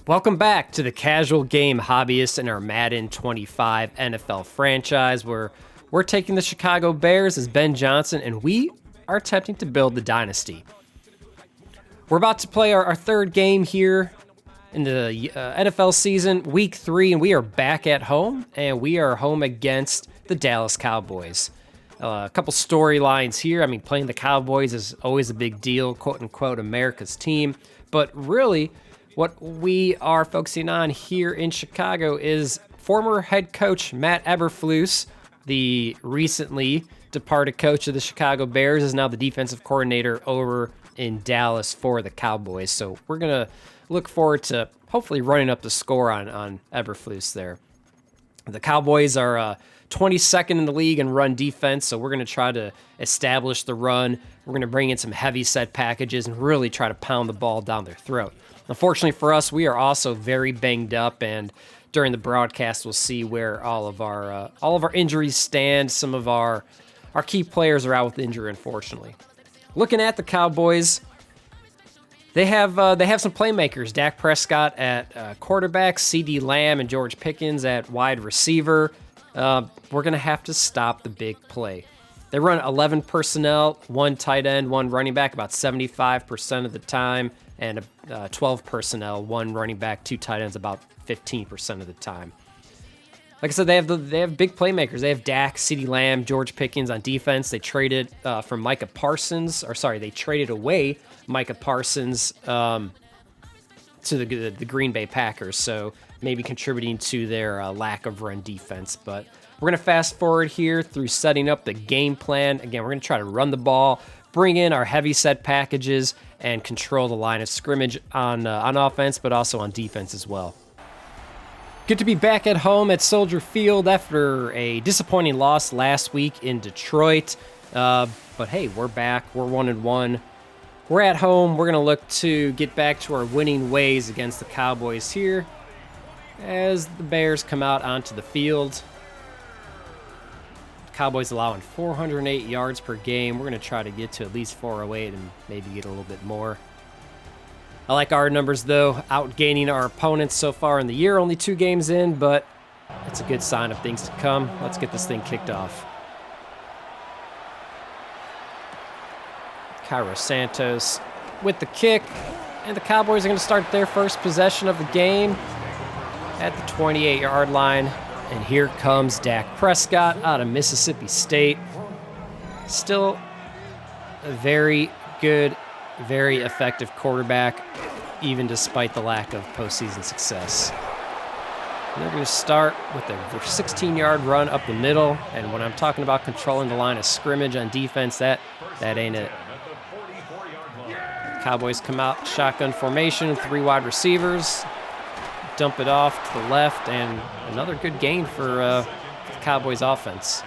Welcome back to the Casual Game Hobbyist in our Madden 25 NFL franchise, where we're taking the Chicago Bears as Ben Johnson, and we are attempting to build the dynasty. We're about to play our third game here in the NFL season, Week 3, and we are back at home, and we are home against the Dallas Cowboys. A couple storylines here. I mean, playing the Cowboys is always a big deal, quote-unquote, America's team, but really, what we are focusing on here in Chicago is former head coach Matt Eberflus, the recently departed coach of the Chicago Bears, is now the defensive coordinator over in Dallas for the Cowboys. So we're going to look forward to hopefully running up the score on Eberflus there. The Cowboys are 22nd in the league in run defense, so we're going to try to establish the run. We're going to bring in some heavy set packages and really try to pound the ball down their throat. Unfortunately for us, we are also very banged up, and during the broadcast, we'll see where all of our injuries stand. Some of our key players are out with injury, unfortunately. Looking at the Cowboys, they have some playmakers. Dak Prescott at quarterback, CeeDee Lamb and George Pickens at wide receiver. We're going to have to stop the big play. They run 11 personnel, 1 tight end, 1 running back about 75% of the time, and 12 personnel, 1 running back, 2 tight ends about 15% of the time. Like I said, they have big playmakers. They have Dak, CeeDee Lamb, George Pickens on defense. They traded from Micah Parsons, they traded away Micah Parsons to the Green Bay Packers, so maybe contributing to their lack of run defense. But we're going to fast forward here through setting up the game plan. Again, we're going to try to run the ball, bring in our heavy set packages, and control the line of scrimmage on offense, but also on defense as well. Good to be back at home at Soldier Field after a disappointing loss last week in Detroit. But hey, we're back. We're 1-1. We're at home. We're going to look to get back to our winning ways against the Cowboys here as the Bears come out onto the field. Cowboys allowing 408 yards per game. We're going to try to get to at least 408 and maybe get a little bit more. I like our numbers, though, outgaining our opponents so far in the year. Only 2 games in, but it's a good sign of things to come. Let's get this thing kicked off. Cairo Santos with the kick, and the Cowboys are going to start their first possession of the game at the 28-yard line. And here comes Dak Prescott out of Mississippi State. Still a very good, very effective quarterback, even despite the lack of postseason success. And they're going to start with a 16-yard run up the middle. And when I'm talking about controlling the line of scrimmage on defense, that ain't it. Cowboys come out, shotgun formation, 3 wide receivers. Dump it off to the left, and another good gain for the Cowboys offense.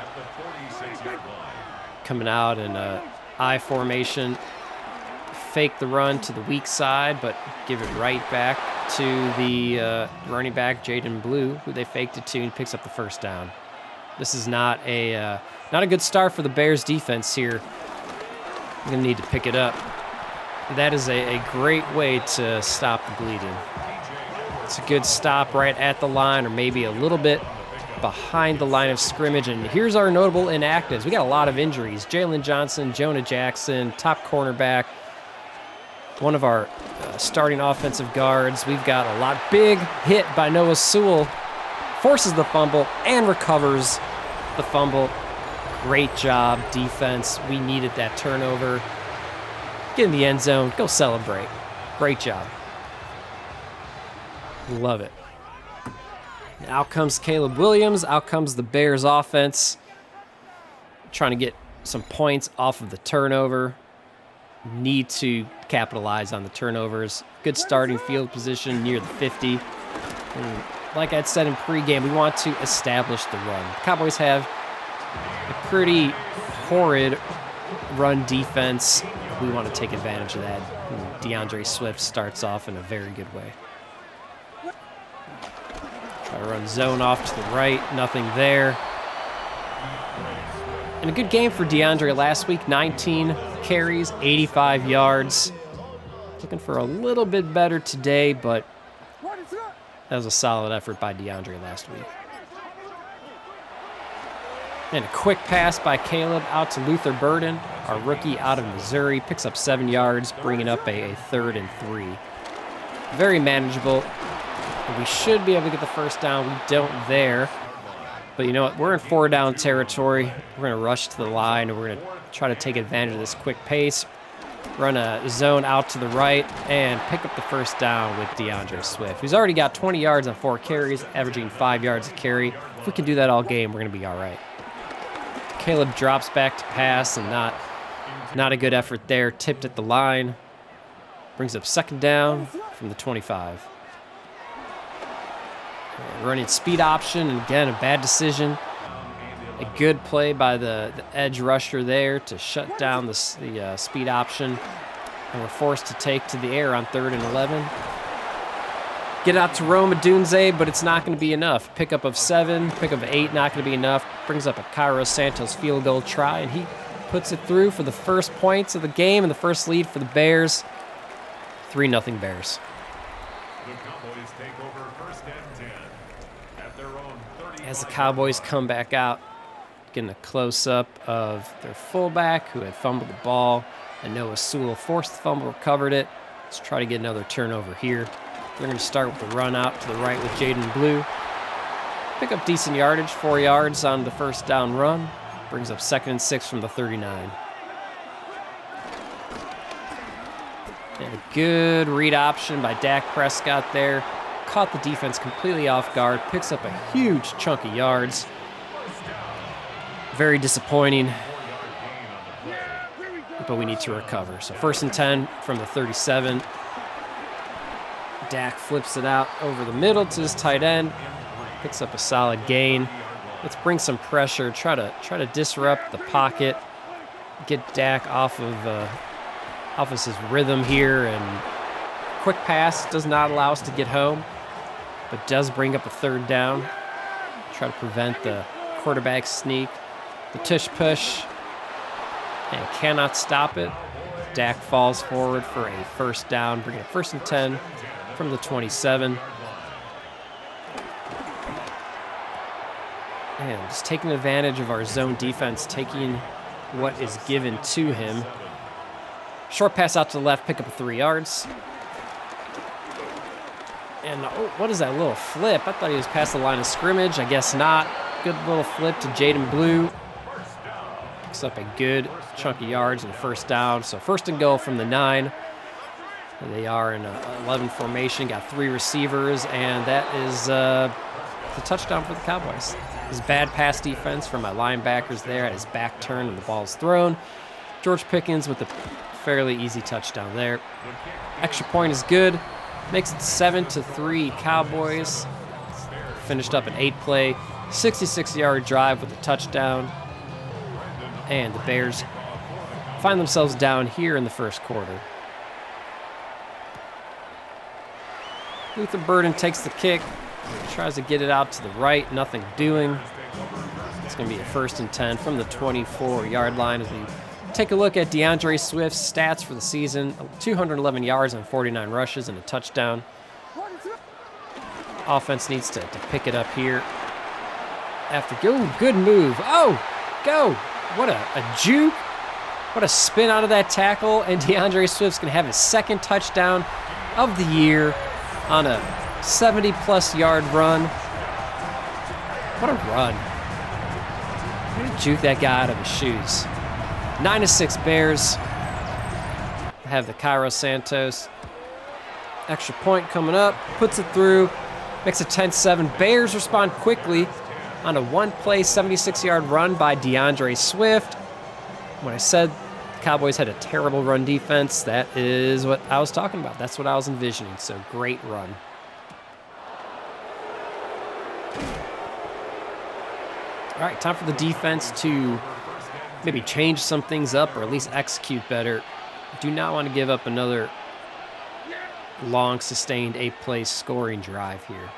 Coming out in I formation, fake the run to the weak side, but give it right back to the running back, Jaden Blue, who they faked it to and picks up the first down. This is not a good start for the Bears defense here. I'm going to need to pick it up. That is a great way to stop the bleeding. It's a good stop right at the line, or maybe a little bit behind the line of scrimmage. And here's our notable inactives. We got a lot of injuries. Jalen Johnson, Jonah Jackson, top cornerback, one of our starting offensive guards. We've got a lot. Big hit by Noah Sewell. Forces the fumble and recovers the fumble. Great job, defense. We needed that turnover. Get in the end zone. Go celebrate. Great job. Love it. Out comes Caleb Williams. Out comes the Bears offense. Trying to get some points off of the turnover. Need to capitalize on the turnovers. Good starting field position near the 50. And like I'd said in pregame, we want to establish the run. The Cowboys have a pretty horrid run defense. We want to take advantage of that. And DeAndre Swift starts off in a very good way. Try to run zone off to the right. Nothing there. And a good game for DeAndre last week. 19 carries, 85 yards. Looking for a little bit better today, but That was a solid effort by DeAndre last week. And a quick pass by Caleb out to Luther Burden, our rookie out of Missouri. Picks up 7 yards, bringing up a 3rd and 3. Very manageable. We should be able to get the first down. We don't there. But you know what? We're in 4-down territory. We're going to rush to the line, and we're going to try to take advantage of this quick pace. Run a zone out to the right, and pick up the first down with DeAndre Swift. He's already got 20 yards on 4 carries, averaging 5 yards a carry. If we can do that all game, we're going to be all right. Caleb drops back to pass, and not a good effort there. Tipped at the line. Brings up 2nd down from the 25. Running speed option, and again, a bad decision. A good play by the edge rusher there to shut down the speed option. And we're forced to take to the air on 3rd and 11. Get out to Rome Adunze, but it's not going to be enough. Pickup of 7, pickup of 8, not going to be enough. Brings up a Cairo Santos field goal try, and he puts it through for the first points of the game and the first lead for the Bears. 3-0 Bears. As the Cowboys come back out, getting a close-up of their fullback who had fumbled the ball, and Noah Sewell forced the fumble, recovered it. Let's try to get another turnover here. They're going to start with the run out to the right with Jaden Blue. Pick up decent yardage, 4 yards on the first down run. Brings up 2nd and 6 from the 39. And a good read option by Dak Prescott there. Caught the defense completely off guard. Picks up a huge chunk of yards. Very disappointing. But we need to recover. So 1st and 10 from the 37. Dak flips it out over the middle to his tight end. Picks up a solid gain. Let's bring some pressure. Try to disrupt the pocket. Get Dak off of his rhythm here. And quick pass does not allow us to get home, but does bring up a 3rd down. Try to prevent the quarterback sneak. The tush push. And cannot stop it. Dak falls forward for a 1st down. Bringing up 1st and 10 from the 27. And just taking advantage of our zone defense, taking what is given to him. Short pass out to the left, pick up 3 yards. And what is that little flip? I thought he was past the line of scrimmage. I guess not. Good little flip to Jaden Blue. Picks up a good chunk of yards and 1st down. So 1st and goal from the 9. And they are in a 11 formation. Got 3 receivers, and that is the touchdown for the Cowboys. His bad pass defense from my linebackers there at his back turn and the ball's thrown. George Pickens with a fairly easy touchdown there. Extra point is good. Makes it 7-3 Cowboys. Finished up an 8-play, 66-yard drive with a touchdown. And the Bears find themselves down here in the 1st quarter. Luther Burden takes the kick, tries to get it out to the right, nothing doing. It's going to be a 1st and 10 from the 24-yard line as we take a look at DeAndre Swift's stats for the season. 211 yards on 49 rushes and a touchdown. Offense needs to pick it up here. After going, good move. Oh, go. What a juke. What a spin out of that tackle. And DeAndre Swift's going to have his 2nd touchdown of the year on a 70-plus yard run. What a run. Way to juke that guy out of his shoes. 9-6 Bears. Have the Cairo Santos extra point coming up. Puts it through. Makes it 10-7. Bears respond quickly on a 1-play, 76-yard run by DeAndre Swift. When I said the Cowboys had a terrible run defense, that is what I was talking about. That's what I was envisioning. So great run. All right, time for the defense to maybe change some things up or at least execute better. Do not want to give up another long, sustained 8-play scoring drive here.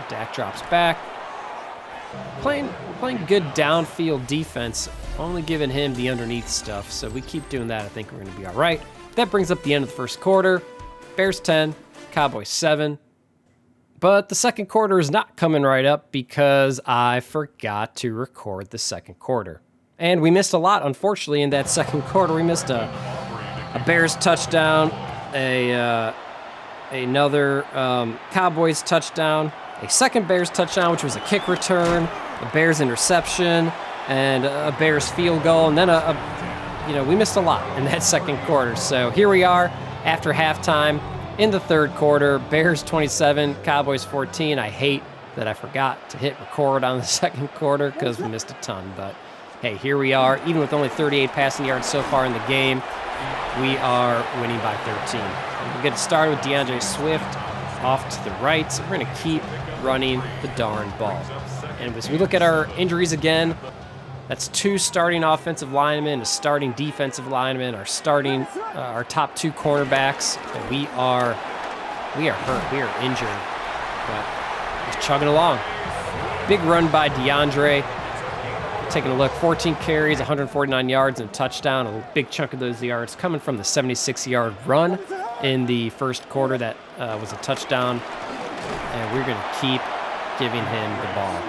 Dak drops back. Playing good downfield defense, only giving him the underneath stuff. So we keep doing that, I think we're going to be all right. That brings up the end of the 1st quarter. Bears 10, Cowboys 7. But the second quarter is not coming right up because I forgot to record the second quarter. And we missed a lot, unfortunately, in that second quarter. We missed a Bears touchdown, another Cowboys touchdown, a second Bears touchdown, which was a kick return, a Bears interception, and a Bears field goal. And then we missed a lot in that second quarter. So here we are after halftime. In the third quarter, Bears 27, Cowboys 14. I hate that I forgot to hit record on the second quarter because we missed a ton. But, hey, here we are. Even with only 38 passing yards so far in the game, we are winning by 13. And we'll get started with DeAndre Swift off to the right. So we're going to keep running the darn ball. And as we look at our injuries again, that's 2 starting offensive linemen, a starting defensive lineman, our top 2 cornerbacks. And we are hurt. We are injured. But just chugging along. Big run by DeAndre. Taking a look, 14 carries, 149 yards, and a touchdown. A big chunk of those yards coming from the 76-yard run in the first quarter that was a touchdown. And we're going to keep giving him the ball.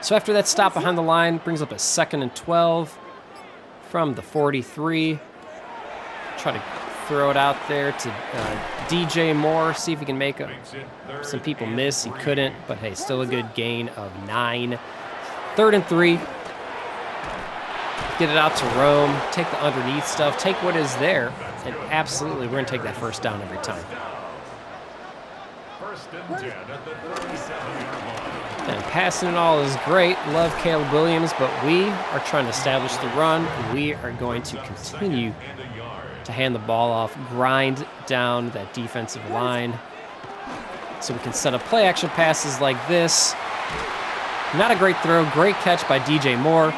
So after that stop behind the line, brings up a 2nd and 12 from the 43. Try to throw it out there to DJ Moore, see if he can make some people miss. He couldn't, but hey, still a good gain of 9. 3rd and 3. Get it out to Rome, take the underneath stuff, take what is there, and absolutely we're going to take that first down every time. And passing and all is great. Love Caleb Williams, but we are trying to establish the run, and we are going to continue to hand the ball off, grind down that defensive line so we can set up play action passes like this. Not a great throw, great catch by DJ Moore.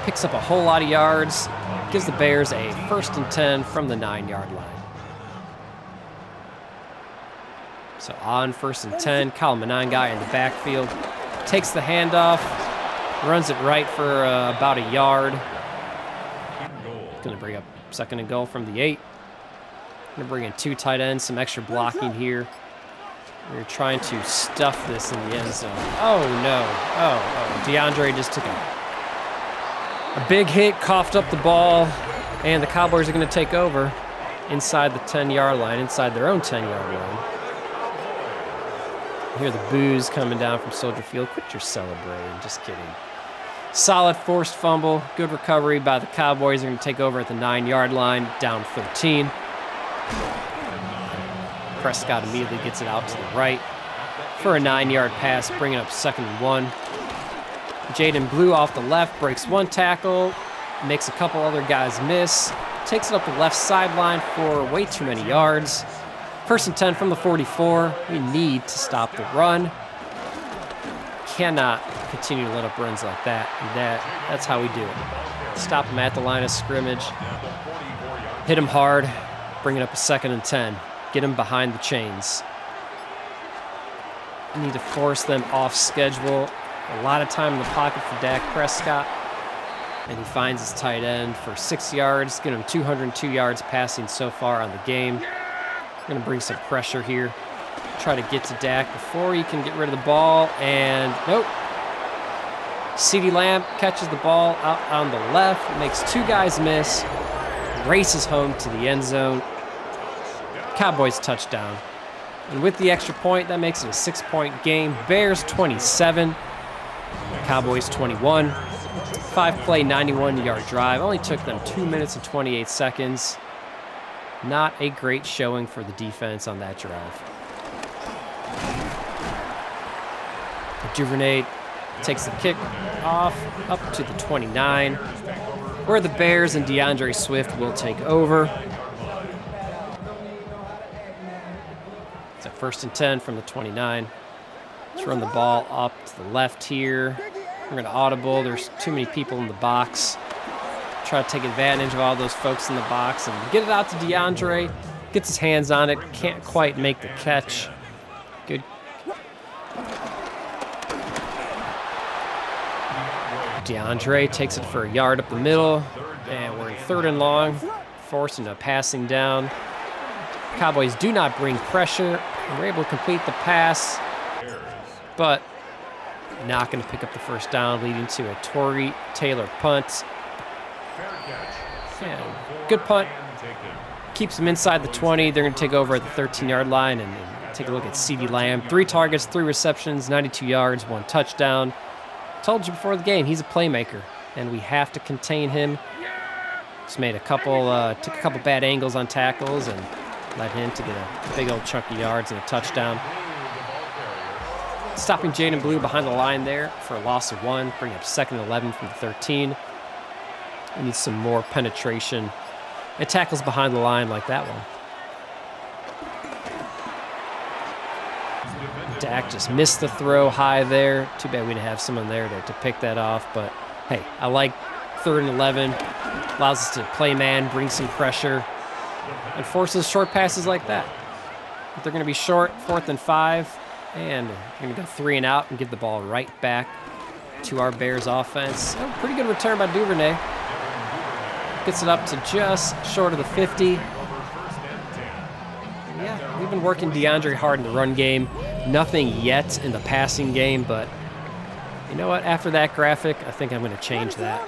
Picks up a whole lot of yards, gives the Bears a 1st and 10 from the 9-yard line. So on 1st and 10, Kyle Monangai in the backfield. Takes the handoff, runs it right for about a yard. Going to bring up 2nd and goal from the 8. Going to bring in 2 tight ends, some extra blocking here. We're trying to stuff this in the end zone. Oh, no. Oh. DeAndre just took a big hit, coughed up the ball, and the Cowboys are going to take over inside the 10-yard line, inside their own 10-yard line. Hear the boos coming down from Soldier Field. Quit your celebrating. Just kidding. Solid forced fumble. Good recovery by the Cowboys. They're going to take over at the 9-yard line, down 13. Prescott immediately gets it out to the right for a 9-yard pass, bringing up 2nd and 1. Jaden Blue off the left, breaks 1 tackle, makes a couple other guys miss, takes it up the left sideline for way too many yards. 1st and 10 from the 44. We need to stop the run. Cannot continue to let up runs like that. That's how we do it. Stop them at the line of scrimmage. Hit them hard. Bring it up a 2nd and 10. Get them behind the chains. We need to force them off schedule. A lot of time in the pocket for Dak Prescott. And he finds his tight end for 6 yards. Get him 202 yards passing so far on the game. Going to bring some pressure here. Try to get to Dak before he can get rid of the ball. And nope. CeeDee Lamb catches the ball out on the left. Makes 2 guys miss. Races home to the end zone. Cowboys touchdown. And with the extra point, that makes it a 6-point game. Bears 27. Cowboys 21. 5-play, 91-yard drive. Only took them 2 minutes and 28 seconds. Not a great showing for the defense on that drive. Duvernay takes the kick off up to the 29, where the Bears and DeAndre Swift will take over. It's a 1st and 10 from the 29. Let's run the ball up to the left here. We're going to audible. There's too many people in the box. Try to take advantage of all those folks in the box and get it out to DeAndre. Gets his hands on it. Can't quite make the catch. Good. DeAndre takes it for a yard up the middle. And we're in 3rd and long. forcing a passing down. Cowboys do not bring pressure. We're able to complete the pass, but not going to pick up the first down, leading to a Torrey Taylor punt. And good punt. Keeps them inside the 20. They're going to take over at the 13-yard line and take a look at CeeDee Lamb. 3 targets, 3 receptions, 92 yards, 1 touchdown. Told you before the game, he's a playmaker, and we have to contain him. Just made a couple, took a couple bad angles on tackles and led him to get a big old chunk of yards and a touchdown. Stopping Jaden Blue behind the line there for a loss of 1, bring up 2nd and 11 from the 13. We need some more penetration and tackles behind the line like that one. Dak just missed the throw high there. Too bad we didn't have someone there to pick that off. But, hey, I like 3rd and 11. Allows us to play man, bring some pressure, and forces short passes like that. If they're going to be short, 4th and 5, and we're going to go 3 and out and give the ball right back to our Bears offense. Oh, pretty good return by Duvernay. Gets it up to just short of the 50. Yeah, we've been working DeAndre hard in the run game. Nothing yet in the passing game, but you know what? After that graphic, I think I'm going to change that.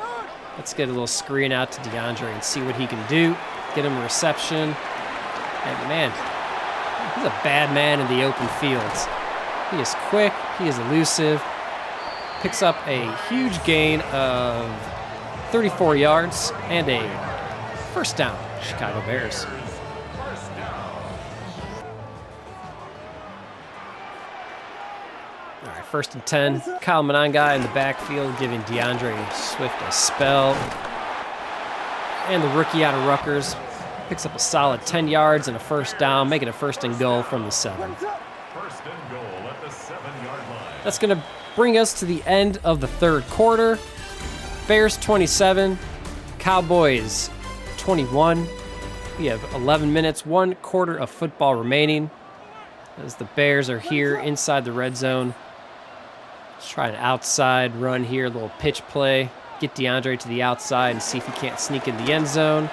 Let's get a little screen out to DeAndre and see what he can do. Get him a reception. And man, he's a bad man in the open fields. He is quick. He is elusive. Picks up a huge gain of 34 yards and a first down. Chicago Bears. All right, 1st and 10. Kyle Monangai in the backfield giving DeAndre Swift a spell. And the rookie out of Rutgers picks up a solid 10 yards and a first down, making a 1st and goal from the 7. That's going to bring us to the end of the 3rd quarter. Bears 27, Cowboys 21. We have 11 minutes, 1 quarter of football remaining as the Bears are here inside the red zone. Let's try an outside run here, a little pitch play. Get DeAndre to the outside and see if he can't sneak in the end zone.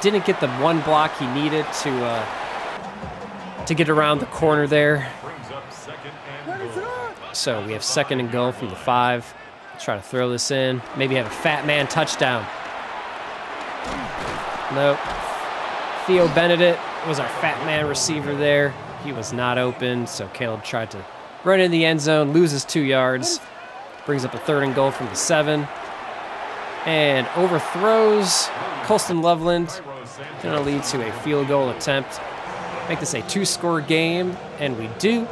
Didn't get the 1 block he needed to get around the corner there. So we have 2nd and goal from the 5. Let's try to throw this in. Maybe have a fat man touchdown. Nope. Theo Benedict was our fat man receiver there. He was not open, so Caleb tried to run in the end zone, loses 2 yards. Brings up a 3rd and goal from the 7. And overthrows Colston Loveland. Going to lead to a field goal attempt. Make this a 2-score game, and we do.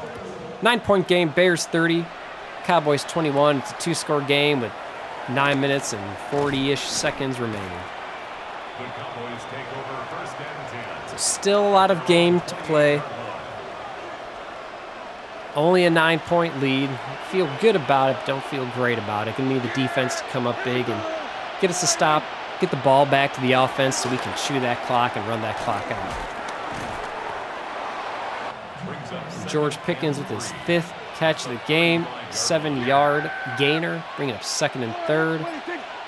9-point game, Bears 30, Cowboys 21. It's a 2-score game with 9 minutes and 40-ish seconds remaining. So still a lot of game to play. Only a 9-point lead. Feel good about it, but don't feel great about it. Gonna need the defense to come up big and get us to stop, get the ball back to the offense so we can chew that clock and run that clock out. George Pickens with his 5th catch of the game, 7-yard gainer, bringing up 2nd and 3rd.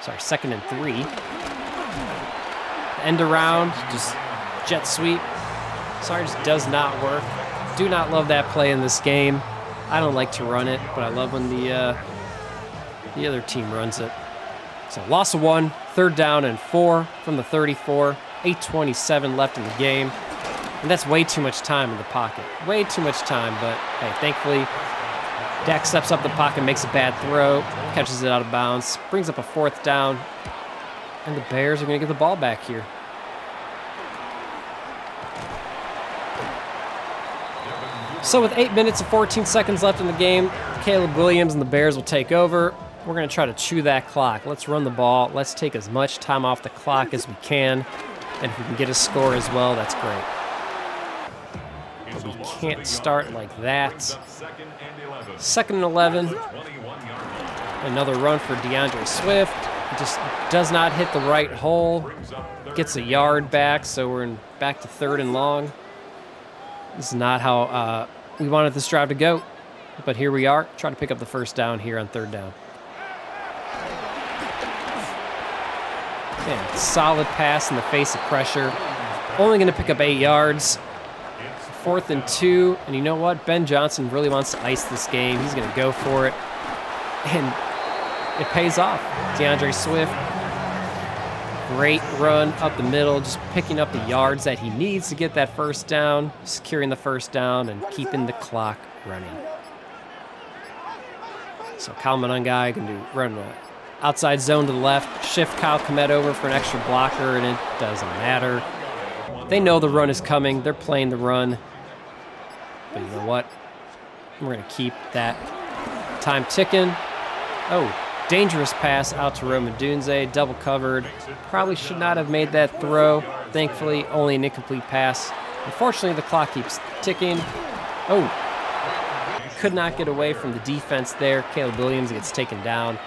Sorry, 2nd and 3. End around, just jet sweep. Sorry, just does not work. Do not love that play in this game. I don't like to run it, but I love when the other team runs it. So loss of 1, 3rd down and 4 from the 34. 8:27 left in the game. And that's way too much time in the pocket. Way too much time, but hey, thankfully, Dak steps up the pocket, makes a bad throw, catches it out of bounds, brings up a 4th down, and the Bears are going to get the ball back here. So with 8 minutes and 14 seconds left in the game, Caleb Williams and the Bears will take over. We're going to try to chew that clock. Let's run the ball. Let's take as much time off the clock as we can. And if we can get a score as well, that's great. We can't start like that. 2nd and 11. Another run for DeAndre Swift. He just does not hit the right hole. Gets a yard back, so we're back to 3rd and long. This is not how we wanted this drive to go. But here we are, trying to pick up the first down here on 3rd down. Man, solid pass in the face of pressure. Only going to pick up 8 yards. 4th and 2. And you know what? Ben Johnson really wants to ice this game. He's going to go for it. And it pays off. DeAndre Swift, great run up the middle, just picking up the yards that he needs to get that first down, securing the first down, and keeping the clock running. So Kyle Monangai can run the outside zone to the left, shift Kyle Kmet over for an extra blocker, and it doesn't matter. They know the run is coming. They're playing the run. But you know what? We're going to keep that time ticking. Oh, dangerous pass out to Roman Dunze, double covered. Probably should not have made that throw. Thankfully, only an incomplete pass. Unfortunately, the clock keeps ticking. Oh, could not get away from the defense there. Caleb Williams gets taken down.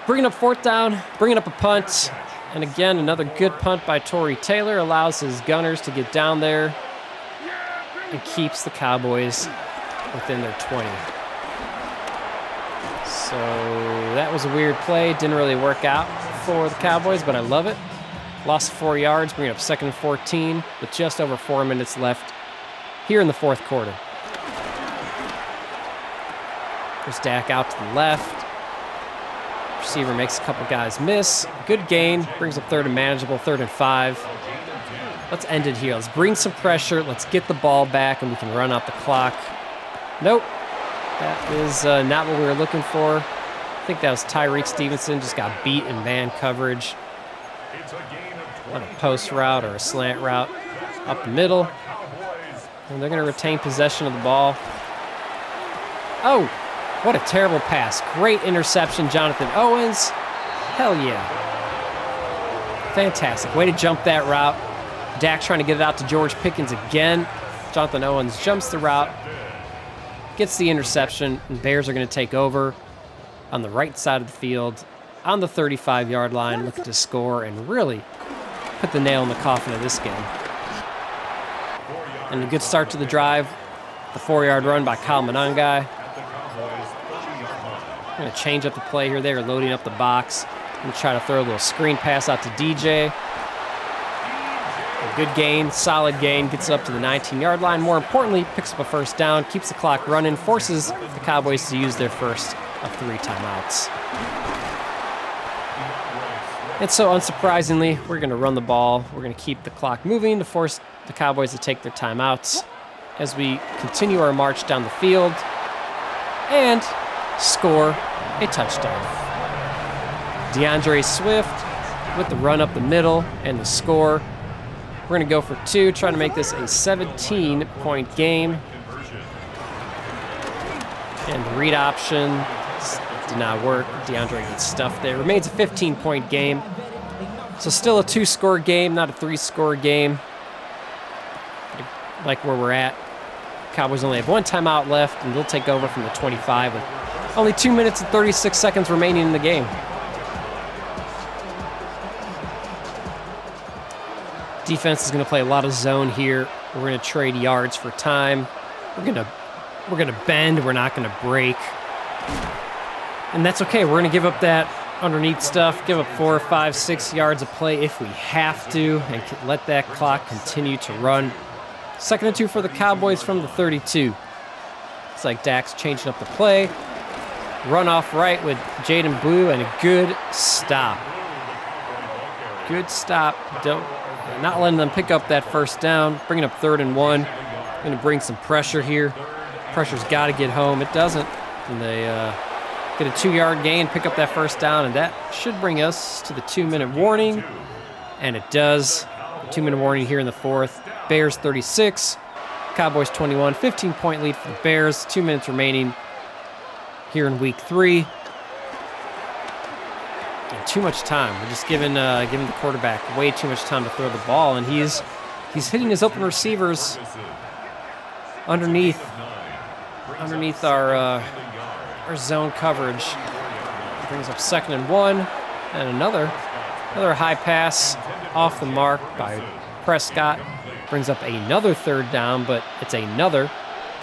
Bringing up 4th down, bringing up a punt. And again, another good punt by Torrey Taylor allows his gunners to get down there and keeps the Cowboys within their 20. So that was a weird play. Didn't really work out for the Cowboys, but I love it. Lost 4 yards, bringing up 2nd and 14 with just over 4 minutes left here in the 4th quarter. There's Dak out to the left. Receiver makes a couple guys miss. Good gain. Brings up 3rd and manageable, 3rd and 5. Let's end it here. Let's bring some pressure. Let's get the ball back, and we can run out the clock. Nope. That is not what we were looking for. I think that was Tyreek Stevenson. Just got beat in man coverage on a post route or a slant route up the middle. And they're going to retain possession of the ball. Oh, what a terrible pass. Great interception, Jonathan Owens. Hell yeah. Fantastic. Way to jump that route. Dak trying to get it out to George Pickens again. Jonathan Owens jumps the route, gets the interception, and Bears are going to take over on the right side of the field on the 35-yard line, looking to score and really put the nail in the coffin of this game. And a good start to the drive. The 4-yard run by Kyle Monangai. I'm going to change up the play here. They're loading up the box. I'm going to try to throw a little screen pass out to DJ. A good gain, solid gain, gets it up to the 19-yard line. More importantly, picks up a first down, keeps the clock running, forces the Cowboys to use their first of 3 timeouts. And so, unsurprisingly, we're going to run the ball. We're going to keep the clock moving to force the Cowboys to take their timeouts as we continue our march down the field and score a touchdown. DeAndre Swift with the run up the middle and the score. We're going to go for 2, trying to make this a 17-point game. And the read option did not work. DeAndre gets stuffed there. Remains a 15-point game. So still a 2-score game, not a 3-score game. Like where we're at. Cowboys only have 1 timeout left, and they'll take over from the 25 with only 2 minutes and 36 seconds remaining in the game. Defense is going to play a lot of zone here. We're going to trade yards for time. We're going to bend. We're not going to break. And that's okay. We're going to give up that underneath stuff, give up 4, 5, 6 yards of play if we have to, and let that clock continue to run. 2nd and 2 for the Cowboys from the 32. Looks like Dak's changing up the play. Run off right with Jaden Blue and a good stop. Good stop. Not letting them pick up that first down. Bringing up 3rd and 1. Going to bring some pressure here. Pressure's got to get home. It doesn't. And they get a 2-yard gain, pick up that first down, and that should bring us to the 2-minute warning. And it does. 2-minute warning here in the 4th. Bears 36, Cowboys 21. 15-point lead for the Bears. 2 minutes remaining here in Week 3. And too much time. We're just giving the quarterback way too much time to throw the ball, and he's hitting his open receivers underneath our zone coverage. Brings up 2nd and 1, and another high pass off the mark by Prescott. Brings up another 3rd down, but it's another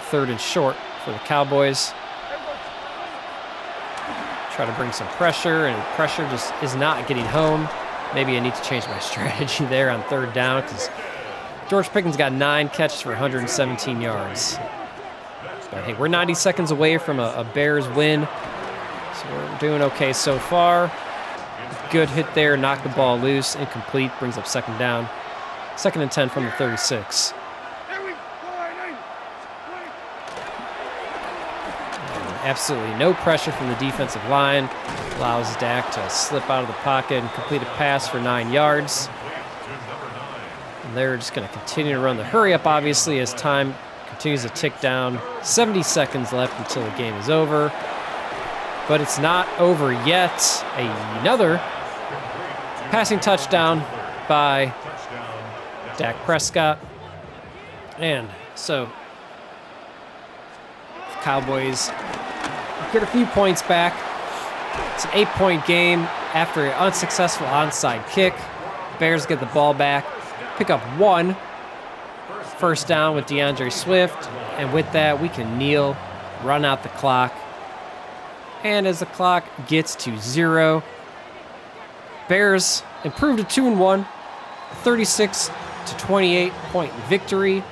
3rd and short for the Cowboys. Try to bring some pressure, and pressure just is not getting home. maybe I need to change my strategy there on third down because George Pickens got 9 catches for 117 yards. But hey, we're 90 seconds away from a Bears win, so we're doing okay so far. Good hit there, knocked the ball loose, incomplete, brings up second down. 2nd and 10 from the 36. Absolutely no pressure from the defensive line. Allows Dak to slip out of the pocket and complete a pass for 9 yards. And they're just going to continue to run the hurry up, obviously, as time continues to tick down. 70 seconds left until the game is over. But it's not over yet. Another passing touchdown by Dak Prescott. And so the Cowboys get a few points back. It's an 8-point game after an unsuccessful onside kick. Bears get the ball back, pick up 1 first down with DeAndre Swift, and with that we can kneel, run out the clock. And as the clock gets to 0, Bears improve to 2-1, 36-28 point victory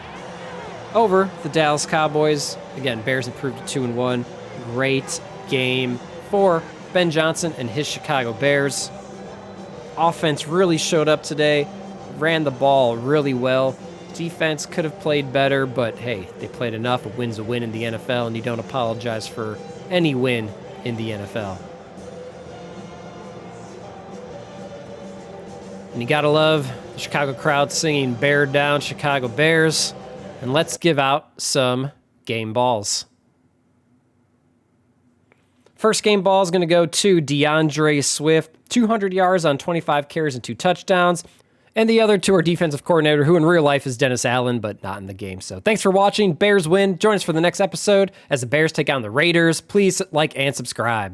over the Dallas Cowboys. Again, Bears improved to 2-1. Great game for Ben Johnson and his Chicago Bears. Offense really showed up today, ran the ball really well. Defense could have played better, but hey, they played enough. A win's a win in the NFL, and you don't apologize for any win in the NFL. And you gotta love the Chicago crowd singing "Bear Down, Chicago Bears." And let's give out some game balls. First game ball is going to go to DeAndre Swift, 200 yards on 25 carries and 2 touchdowns. And the other 2 are defensive coordinator, who in real life is Dennis Allen, but not in the game. So thanks for watching. Bears win. Join us for the next episode as the Bears take on the Raiders. Please like and subscribe.